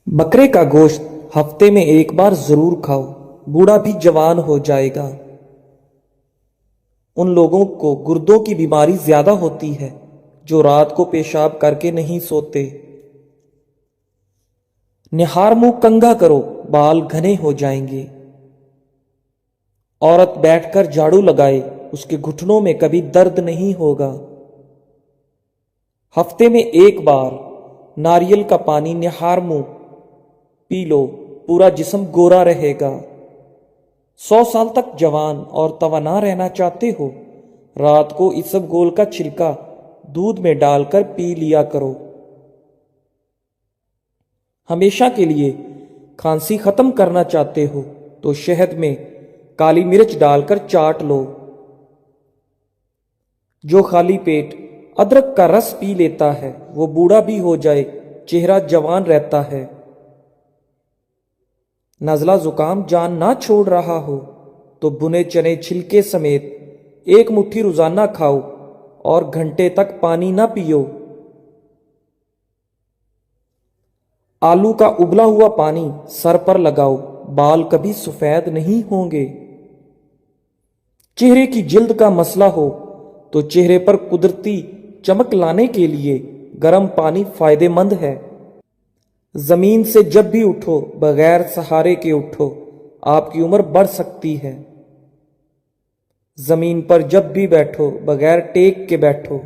बकरे का गोश्त हफ्ते में एक बार जरूर खाओ, बूढ़ा भी जवान हो जाएगा। उन लोगों को गुर्दों की बीमारी ज्यादा होती है जो रात को पेशाब करके नहीं सोते। निहार मुंह कंघा करो, बाल घने हो जाएंगे। औरत बैठकर झाड़ू लगाए, उसके घुटनों में कभी दर्द नहीं होगा। हफ्ते में एक बार नारियल का पानी निहार मुंह पी लो, पूरा जिस्म गोरा रहेगा। 100 साल तक जवान और तवाना रहना चाहते हो, रात को इसबगोल का छिलका दूध में डालकर पी लिया करो। हमेशा के लिए खांसी खत्म करना चाहते हो तो शहद में काली मिर्च डालकर चाट लो। जो खाली पेट अदरक का रस पी लेता है वो बूढ़ा भी हो जाए, चेहरा जवान रहता है। नज़ला जुकाम जान ना छोड़ रहा हो तो भुने चने छिलके समेत एक मुट्ठी रोजाना खाओ और घंटे तक पानी ना पियो। आलू का उबला हुआ पानी सर पर लगाओ, बाल कभी सफेद नहीं होंगे। चेहरे की जिल्द का मसला हो तो चेहरे पर कुदरती चमक लाने के लिए गर्म पानी फायदेमंद है। जमीन से जब भी उठो बगैर सहारे के उठो, आपकी उम्र बढ़ सकती है। जमीन पर जब भी बैठो बगैर टेक के बैठो,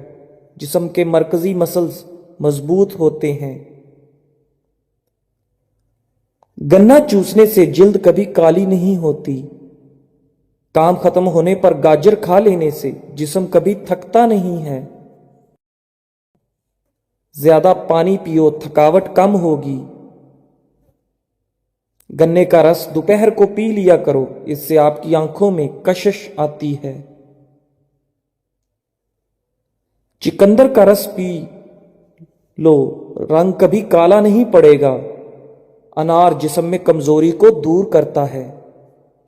जिस्म के मरकजी मसल्स मजबूत होते हैं। गन्ना चूसने से जिल्द कभी काली नहीं होती। काम खत्म होने पर गाजर खा लेने से जिस्म कभी थकता नहीं है। ज्यादा पानी पियो, थकावट कम होगी। गन्ने का रस दोपहर को पी लिया करो, इससे आपकी आंखों में कशिश आती है। चिकंदर का रस पी लो, रंग कभी काला नहीं पड़ेगा। अनार जिस्म में कमजोरी को दूर करता है।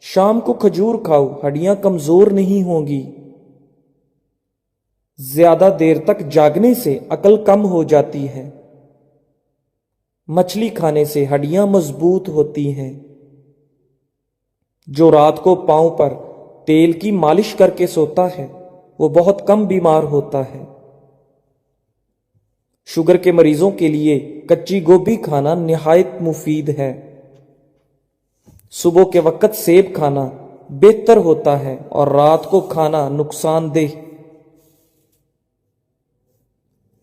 शाम को खजूर खाओ, हड्डियां कमजोर नहीं होंगी। ज्यादा देर तक जागने से अकल कम हो जाती है। मछली खाने से हड्डियां मजबूत होती हैं। जो रात को पांव पर तेल की मालिश करके सोता है वो बहुत कम बीमार होता है। शुगर के मरीजों के लिए कच्ची गोभी खाना निहायत मुफीद है। सुबह के वक्त सेब खाना बेहतर होता है और रात को खाना नुकसानदेह।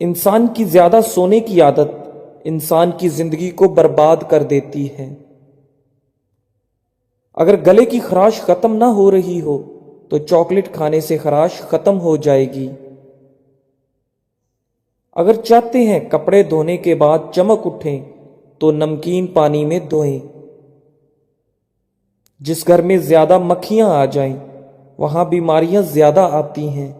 इंसान की ज्यादा सोने की आदत इंसान की जिंदगी को बर्बाद कर देती है। अगर गले की खराश खत्म ना हो रही हो तो चॉकलेट खाने से खराश खत्म हो जाएगी। अगर चाहते हैं कपड़े धोने के बाद चमक उठें तो नमकीन पानी में धोएं। जिस घर में ज्यादा मक्खियां आ जाएं वहां बीमारियां ज्यादा आती हैं।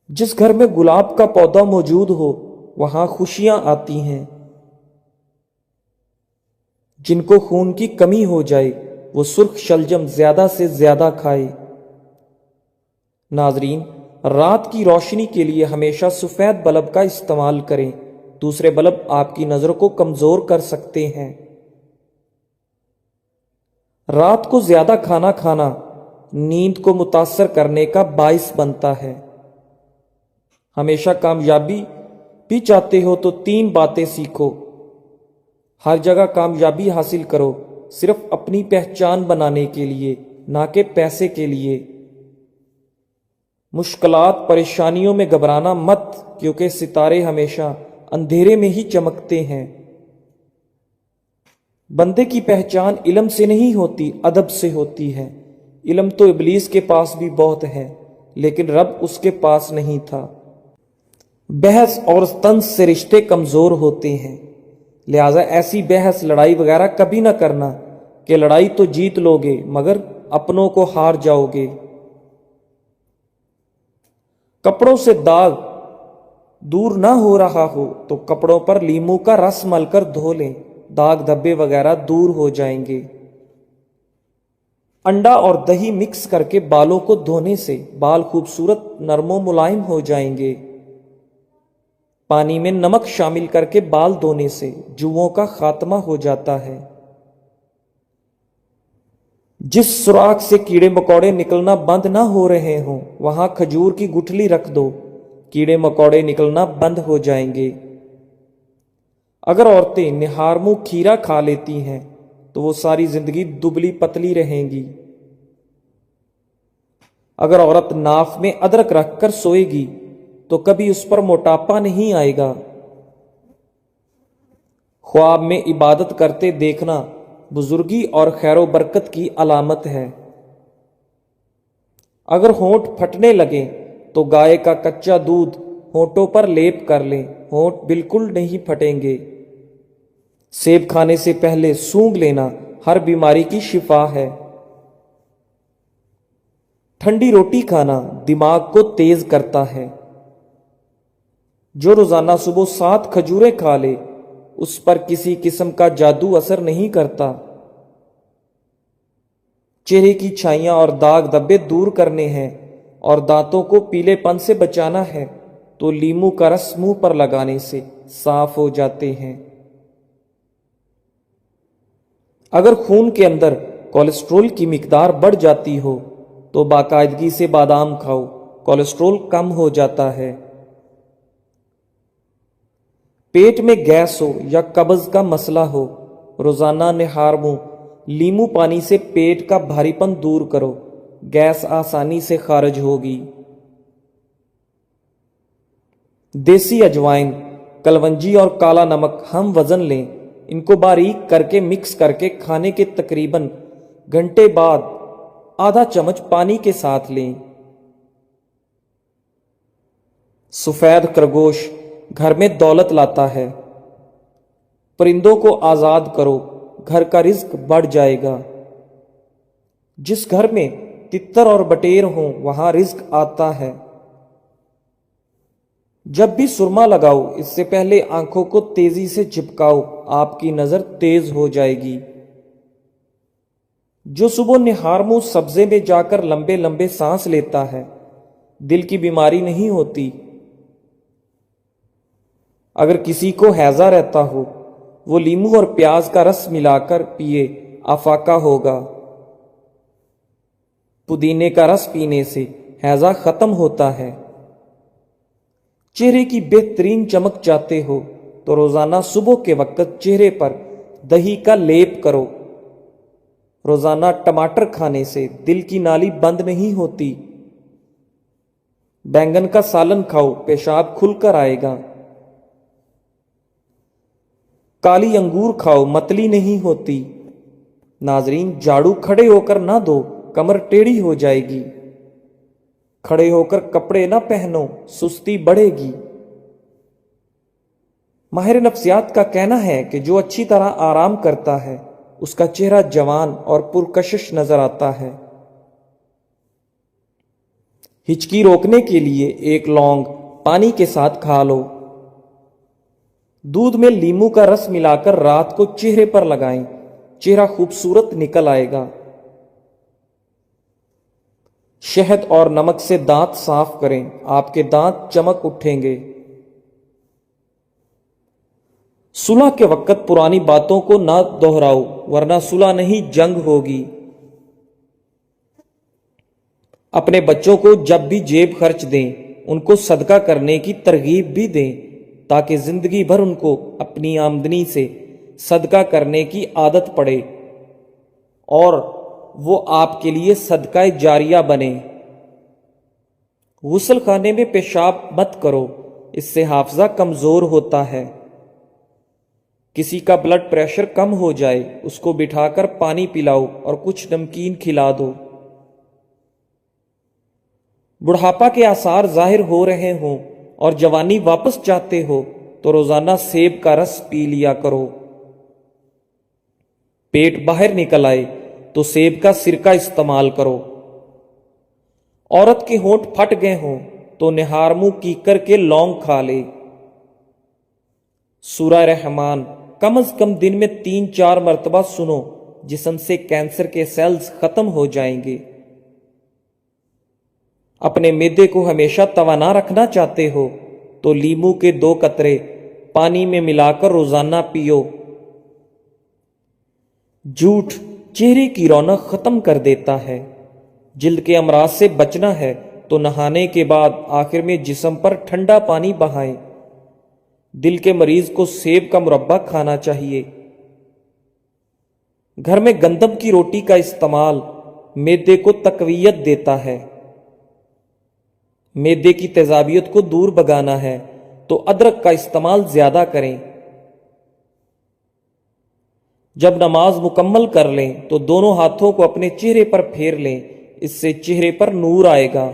जिस घर में गुलाब का पौधा मौजूद हो वहां खुशियां आती हैं। जिनको खून की कमी हो जाए वो सुर्ख शलजम ज्यादा से ज्यादा खाए। नाजरीन, रात की रोशनी के लिए हमेशा सफेद बल्ब का इस्तेमाल करें। दूसरे बल्ब आपकी नजर को कमजोर कर सकते हैं। रात को ज्यादा खाना खाना नींद को मुतासर करने का बाइस बनता है। हमेशा कामयाबी भी चाहते हो तो 3 बातें सीखो। हर जगह कामयाबी हासिल करो, सिर्फ अपनी पहचान बनाने के लिए, ना कि पैसे के लिए। मुश्किलात परेशानियों में घबराना मत, क्योंकि सितारे हमेशा अंधेरे में ही चमकते हैं। बंदे की पहचान इल्म से नहीं होती, अदब से होती है। इल्म तो इब्लीस के पास भी बहुत है, लेकिन रब उसके पास नहीं था। बहस और तंज से रिश्ते कमजोर होते हैं, लिहाजा ऐसी बहस लड़ाई वगैरह कभी ना करना कि लड़ाई तो जीत लोगे मगर अपनों को हार जाओगे। कपड़ों से दाग दूर ना हो रहा हो तो कपड़ों पर लीमू का रस मलकर धो लें, दाग धब्बे वगैरह दूर हो जाएंगे। अंडा और दही मिक्स करके बालों को धोने से बाल खूबसूरत नरमो मुलायम हो जाएंगे। پانی میں نمک شامل کر کے بال دھونے سے جوؤں کا خاتمہ ہو جاتا ہے۔ جس سوراخ سے کیڑے مکوڑے نکلنا بند نہ ہو رہے ہوں وہاں کھجور کی گٹھلی رکھ دو، کیڑے مکوڑے نکلنا بند ہو جائیں گے۔ اگر عورتیں نہار منہ کھیرا کھا لیتی ہیں تو وہ ساری زندگی دبلی پتلی رہیں گی۔ اگر عورت ناف میں ادرک رکھ کر سوئے گی تو کبھی اس پر موٹاپا نہیں آئے گا۔ خواب میں عبادت کرتے دیکھنا بزرگی اور خیر و برکت کی علامت ہے۔ اگر ہونٹ پھٹنے لگے تو گائے کا کچا دودھ ہونٹوں پر لیپ کر لیں، ہونٹ بالکل نہیں پھٹیں گے۔ سیب کھانے سے پہلے سونگھ لینا ہر بیماری کی شفا ہے۔ ٹھنڈی روٹی کھانا دماغ کو تیز کرتا ہے۔ جو روزانہ صبح 7 کھجوریں کھا لے اس پر کسی قسم کا جادو اثر نہیں کرتا۔ چہرے کی چھائیاں اور داغ دھبے دور کرنے ہیں اور دانتوں کو پیلے پن سے بچانا ہے تو لیموں کا رس منہ پر لگانے سے صاف ہو جاتے ہیں۔ اگر خون کے اندر کولیسٹرول کی مقدار بڑھ جاتی ہو تو باقاعدگی سے بادام کھاؤ، کولیسٹرول کم ہو جاتا ہے۔ پیٹ میں گیس ہو یا قبض کا مسئلہ ہو، روزانہ نہار منہ لیموں پانی سے پیٹ کا بھاری پن دور کرو، گیس آسانی سے خارج ہوگی۔ دیسی اجوائن، کلونجی اور کالا نمک ہم وزن لیں، ان کو باریک کر کے مکس کر کے کھانے کے تقریباً گھنٹے بعد آدھا چمچ پانی کے ساتھ لیں۔ سفید خرگوش گھر میں دولت لاتا ہے۔ پرندوں کو آزاد کرو، گھر کا رزق بڑھ جائے گا۔ جس گھر میں تتر اور بٹیر ہوں وہاں رزق آتا ہے۔ جب بھی سرما لگاؤ اس سے پہلے آنکھوں کو تیزی سے جھپکاؤ، آپ کی نظر تیز ہو جائے گی۔ جو صبح نہار منہ سبزے میں جا کر لمبے لمبے سانس لیتا ہے دل کی بیماری نہیں ہوتی۔ اگر کسی کو ہیضہ رہتا ہو وہ لیموں اور پیاز کا رس ملا کر پیے، افاقہ ہوگا۔ پودینے کا رس پینے سے ہیضہ ختم ہوتا ہے۔ چہرے کی بہترین چمک چاہتے ہو تو روزانہ صبح کے وقت چہرے پر دہی کا لیپ کرو۔ روزانہ ٹماٹر کھانے سے دل کی نالی بند نہیں ہوتی۔ بینگن کا سالن کھاؤ، پیشاب کھل کر آئے گا۔ کالی انگور کھاؤ، متلی نہیں ہوتی۔ ناظرین، جھاڑو کھڑے ہو کر نہ دو، کمر ٹیڑھی ہو جائے گی۔ کھڑے ہو کر کپڑے نہ پہنو، سستی بڑھے گی۔ ماہر نفسیات کا کہنا ہے کہ جو اچھی طرح آرام کرتا ہے اس کا چہرہ جوان اور پرکشش نظر آتا ہے۔ ہچکی روکنے کے لیے 1 لونگ پانی کے ساتھ کھا لو۔ دودھ میں لیموں کا رس ملا کر رات کو چہرے پر لگائیں، چہرہ خوبصورت نکل آئے گا۔ شہد اور نمک سے دانت صاف کریں، آپ کے دانت چمک اٹھیں گے۔ صلح کے وقت پرانی باتوں کو نہ دہراؤ ورنہ صلح نہیں جنگ ہوگی۔ اپنے بچوں کو جب بھی جیب خرچ دیں ان کو صدقہ کرنے کی ترغیب بھی دیں تاکہ زندگی بھر ان کو اپنی آمدنی سے صدقہ کرنے کی عادت پڑے اور وہ آپ کے لیے صدقہ جاریہ بنے۔ غسل خانے میں پیشاب مت کرو، اس سے حافظہ کمزور ہوتا ہے۔ کسی کا بلڈ پریشر کم ہو جائے اس کو بٹھا کر پانی پلاؤ اور کچھ نمکین کھلا دو۔ بڑھاپا کے آثار ظاہر ہو رہے ہوں اور جوانی واپس چاہتے ہو تو روزانہ سیب کا رس پی لیا کرو۔ پیٹ باہر نکل آئے تو سیب کا سرکہ استعمال کرو۔ عورت کے ہونٹ پھٹ گئے ہوں تو نہار منہ کیکر کے لونگ کھا لے۔ سورہ رحمان کم از کم دن میں 3-4 مرتبہ سنو، جسم سے کینسر کے سیلز ختم ہو جائیں گے۔ اپنے معدے کو ہمیشہ توانا رکھنا چاہتے ہو तो लींबू के 2 कतरे पानी में मिलाकर रोजाना पियो। झूठ चेहरे की रौनक खत्म कर देता है। जिल्द के अमराज से बचना है तो नहाने के बाद आखिर में जिस्म पर ठंडा पानी बहाएं। दिल के मरीज को सेब का मुरब्बा खाना चाहिए। घर में गंदम की रोटी का इस्तेमाल मैदे को तकवीयत देता है। मैदे की तेजाबियत को दूर भगाना है तो अदरक का इस्तेमाल ज्यादा करें। जब नमाज मुकम्मल कर लें तो दोनों हाथों को अपने चेहरे पर फेर लें, इससे चेहरे पर नूर आएगा।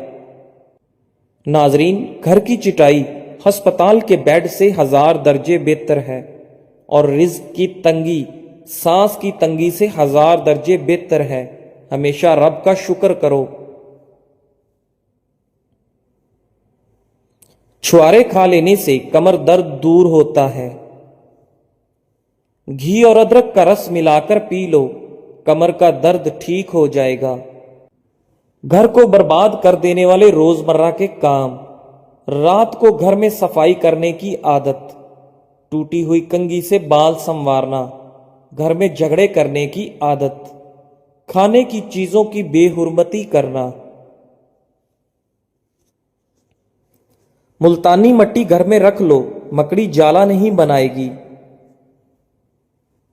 नाजरीन, घर की चिटाई अस्पताल के बेड से 1000 दर्जे बेहतर है और रिज्क की तंगी सांस की तंगी से 1000 दर्जे बेहतर है। हमेशा रब का शुक्र करो। छुआरे खा लेने से कमर दर्द दूर होता है। घी और अदरक का रस मिलाकर पी लो, कमर का दर्द ठीक हो जाएगा। घर को बर्बाद कर देने वाले रोजमर्रा के काम। रात को घर में सफाई करने की आदत। टूटी हुई कंघी से बाल संवारना। घर में झगड़े करने की आदत। खाने की चीजों की बेहुरमती करना। मुल्तानी मट्टी घर में रख लो, मकड़ी जाला नहीं बनाएगी।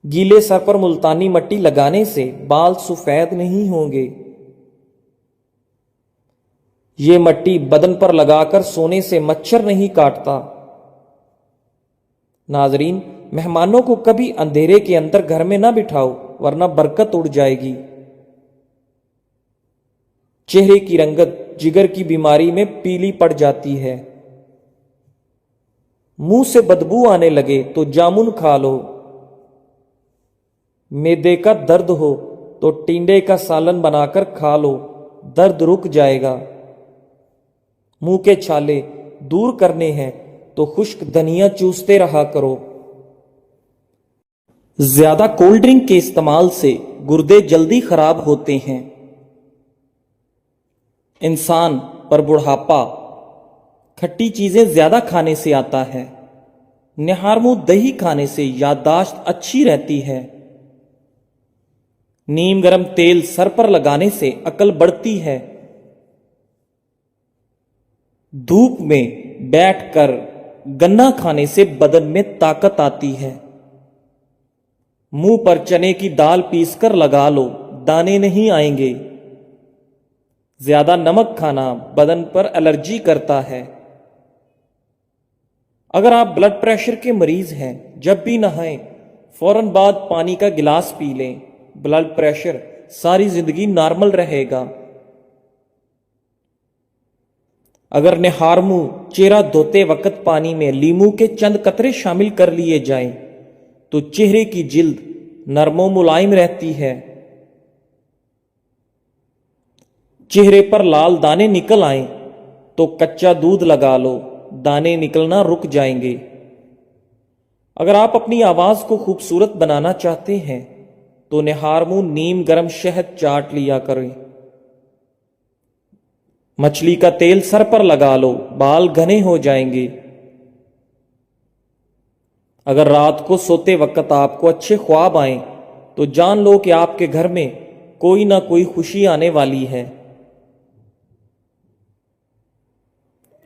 गीले सर पर मुल्तानी मट्टी लगाने से बाल सफेद नहीं होंगे। ये मट्टी बदन पर लगाकर सोने से मच्छर नहीं काटता। नाजरीन, मेहमानों को कभी अंधेरे के अंदर घर में ना बिठाओ, वरना बरकत उड़ जाएगी। चेहरे की रंगत जिगर की बीमारी में पीली पड़ जाती है। मुंह से बदबू आने लगे तो जामुन खा लो। मैदे का दर्द हो तो टिंडे का सालन बनाकर खा लो, दर्द रुक जाएगा। मुंह के छाले दूर करने हैं तो खुश्क धनिया चूसते रहा करो। ज्यादा कोल्ड ड्रिंक के इस्तेमाल से गुर्दे जल्दी खराब होते हैं। इंसान पर बुढ़ापा खट्टी चीजें ज्यादा खाने से आता है। निहारमुंह दही खाने से याददाश्त अच्छी रहती है। नीम गरम तेल सर पर लगाने से अकल बढ़ती है। धूप में बैठकर गन्ना खाने से बदन में ताकत आती है। मुंह पर चने की दाल पीसकर लगा लो, दाने नहीं आएंगे। ज्यादा नमक खाना बदन पर एलर्जी करता है। अगर आप ब्लड प्रेशर के मरीज हैं, जब भी नहाएं फौरन बाद पानी का गिलास पी लें। ब्लड प्रेशर सारी जिंदगी नॉर्मल रहेगा। अगर निहार मुंह चेहरा धोते वक्त पानी में लींबू के चंद कतरे शामिल कर लिए जाएं, तो चेहरे की जिल्द नरमो मुलायम रहती है। चेहरे पर लाल दाने निकल आए तो कच्चा दूध लगा लो, दाने निकलना रुक जाएंगे। अगर आप अपनी आवाज को खूबसूरत बनाना चाहते हैं तो निहार मुंह नीम गरम शहद चाट लिया करें। मछली का तेल सर पर लगा लो, बाल घने हो जाएंगे। अगर रात को सोते वक्त आपको अच्छे ख्वाब आए तो जान लो कि आपके घर में कोई ना कोई खुशी आने वाली है।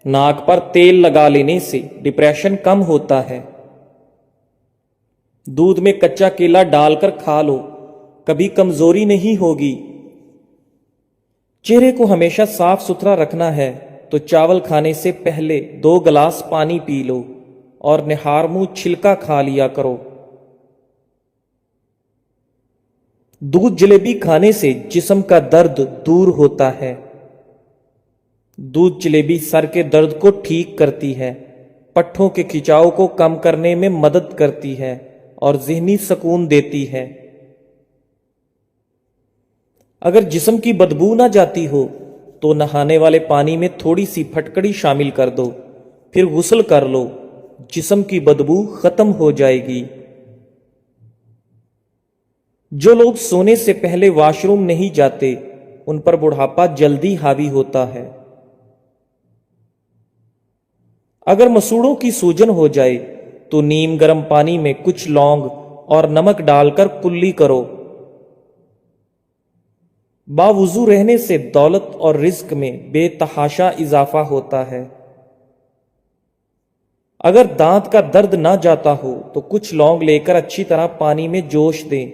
नाक पर तेल लगा लेने से डिप्रेशन कम होता है। दूध में कच्चा केला डालकर खा लो, कभी कमजोरी नहीं होगी। चेहरे को हमेशा साफ सुथरा रखना है तो चावल खाने से पहले 2 गिलास पानी पी लो और निहार मुंह छिलका खा लिया करो। दूध जलेबी खाने से जिस्म का दर्द दूर होता है। दूध जलेबी सर के दर्द को ठीक करती है, पट्ठों के खिंचाव को कम करने में मदद करती है और ज़हनी सुकून देती है। अगर जिस्म की बदबू ना जाती हो तो नहाने वाले पानी में थोड़ी सी फटकड़ी शामिल कर दो, फिर गुस्ल कर लो, जिस्म की बदबू खत्म हो जाएगी। जो लोग सोने से पहले वॉशरूम नहीं जाते, उन पर बुढ़ापा जल्दी हावी होता है। अगर मसूड़ों की सूजन हो जाए तो नीम गर्म पानी में कुछ लौंग और नमक डालकर कुल्ली करो। बावुजू रहने से दौलत और रिज्क में बेतहाशा इजाफा होता है। अगर दांत का दर्द ना जाता हो तो कुछ लौंग लेकर अच्छी तरह पानी में जोश दें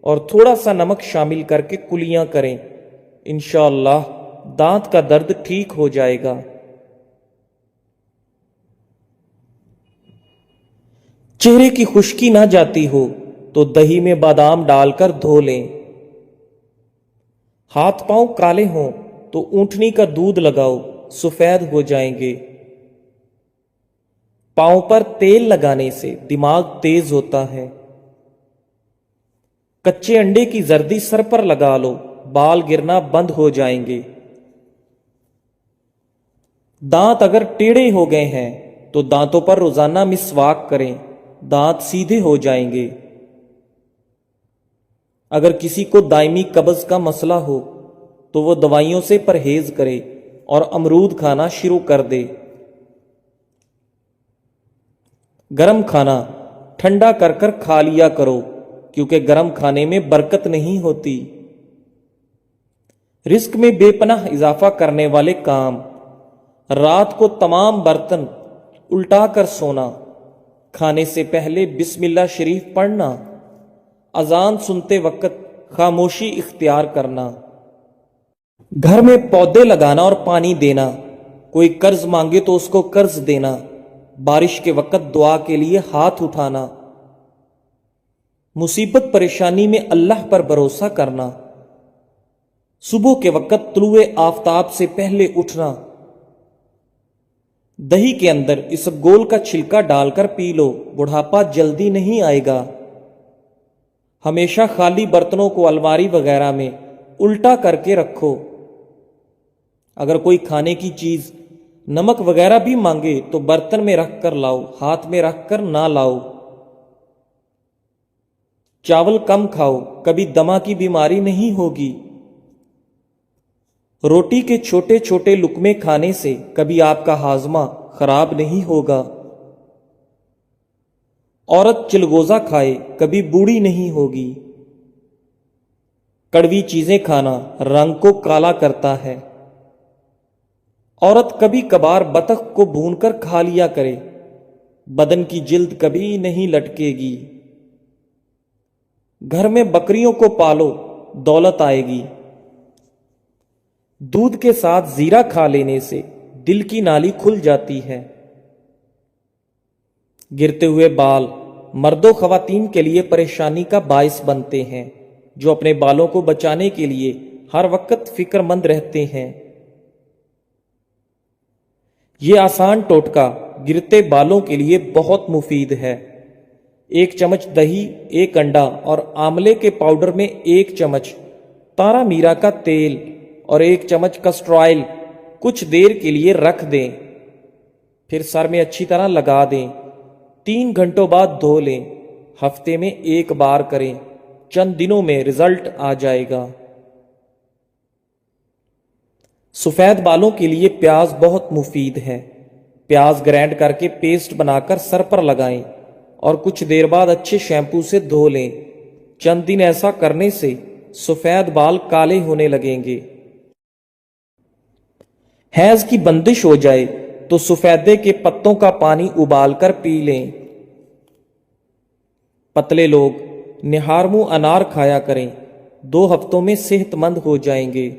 और थोड़ा सा नमक शामिल करके कुलियां करें। इंशाअल्लाह दांत का दर्द ठीक हो जाएगा। चेहरे की खुश्की ना जाती हो तो दही में बादाम डालकर धो लें। हाथ पांव काले हों तो ऊंटनी का दूध लगाओ, सफेद हो जाएंगे। पांव पर तेल लगाने से दिमाग तेज होता है। कच्चे अंडे की जर्दी सर पर लगा लो, बाल गिरना बंद हो जाएंगे। दांत अगर टेढ़े हो गए हैं तो दांतों पर रोजाना मिसवाक करें, दांत सीधे हो जाएंगे। अगर किसी को दायमी कब्ज का मसला हो तो वो दवाइयों से परहेज करे और अमरूद खाना शुरू कर दे। गरम खाना ठंडा कर कर खा लिया करो, क्योंकि गरम खाने में बरकत नहीं होती। रिस्क में बेपनाह इजाफा करने वाले काम: रात को तमाम बर्तन उल्टा कर सोना, खाने से पहले बिस्मिल्लाह शरीफ पढ़ना, अजान सुनते वक्त खामोशी इख्तियार करना, घर में पौधे लगाना और पानी देना, कोई कर्ज मांगे तो उसको कर्ज देना, बारिश के वक्त दुआ के लिए हाथ उठाना, मुसीबत परेशानी में अल्लाह पर भरोसा करना, सुबह के वक्त तुलुए आफताब से पहले उठना, दही के अंदर इसबगोल का छिलका डालकर पी लो, बुढ़ापा जल्दी नहीं आएगा। हमेशा खाली बर्तनों को अलमारी वगैरह में उल्टा करके रखो। अगर कोई खाने की चीज नमक वगैरह भी मांगे तो बर्तन में रख कर लाओ, हाथ में रख कर ना लाओ। चावल कम खाओ, कभी दमा की बीमारी नहीं होगी। रोटी के छोटे छोटे लुकमे खाने से कभी आपका हाजमा खराब नहीं होगा। औरत चिलगोजा खाए, कभी बूढ़ी नहीं होगी। कड़वी चीजें खाना रंग को काला करता है। औरत कभी कभार बतख को भूनकर खा लिया करे, बदन की जिल्द कभी नहीं लटकेगी। घर में बकरियों को पालो, दौलत आएगी। दूध के साथ जीरा खा लेने से दिल की नाली खुल जाती है। गिरते हुए बाल मर्दों खवातीन के लिए परेशानी का बायस बनते हैं, जो अपने बालों को बचाने के लिए हर वक्त फिक्रमंद रहते हैं। ये आसान टोटका गिरते बालों के लिए बहुत मुफीद है। 1 चम्मच दही, 1 अंडा और आंवले के पाउडर में 1 चम्मच तारा मीरा का तेल और 1 चम्मच कस्टर ऑयल कुछ देर के लिए रख दें। फिर सर में अच्छी तरह लगा दें। 3 घंटों बाद धो लें। हफ्ते में 1 बार करें, चंद दिनों में रिजल्ट आ जाएगा। सफेद बालों के लिए प्याज बहुत मुफीद है। प्याज ग्राइंड करके पेस्ट बनाकर सर पर लगाएं और कुछ देर बाद अच्छे शैम्पू से धो लें। चंद दिन ऐसा करने से सफेद बाल काले होने लगेंगे। हैज की बंदिश हो जाए तो सफेदे के पत्तों का पानी उबालकर पी लें। पतले लोग निहारमू अनार खाया करें, 2 हफ्तों में सेहतमंद हो जाएंगे।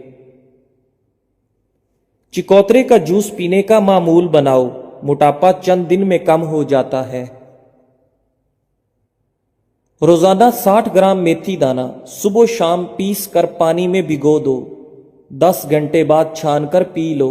चिकोतरे का जूस पीने का मामूल बनाओ, मोटापा चंद दिन में कम हो जाता है। रोजाना 60 ग्राम मेथी दाना सुबह शाम पीस कर पानी में भिगो दो, 10 घंटे बाद छान कर पी लो।